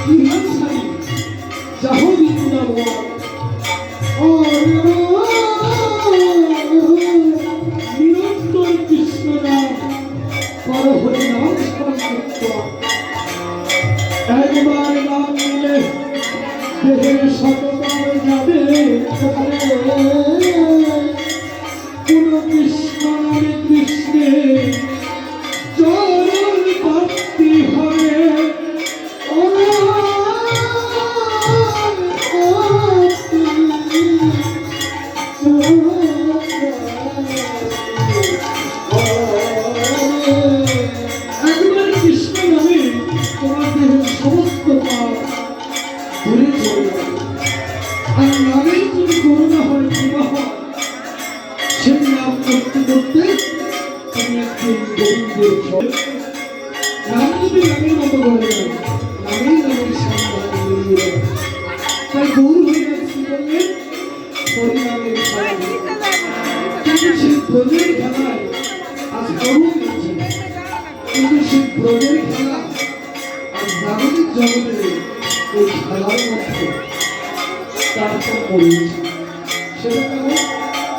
ইহান যাহো বিন্দুদাব নিরন্তর কৃষ্ণ নাম কর হরি নাম স্মরণ একবার নাম নিলে দেহের শতবার যাবে কোন কৃষ্ণ নামে কৃষ্ণে চরণ ভক্তি হবে একবার কৃষ্ণ নামে তোমার দেহের সমস্ত পাপ ধরে চলে আর নামের যদি করুণা হয় কৃপা হয় সেই নাম করতে করতে তুমি একদিন গোবিন্দের নাম যদি নামের মতো বলে নামেই নামের সামনে তাই গৌর হয়ে যাচ্ছে বললেন হরিনামের কিন্তু সেই ব্রজের খেলায় আজ গরু কিন্তু সেই ব্রজের খেলা আর জাগতিক জগতে এই খেলার মধ্যে তারপর পড়েছে সেটা কেমন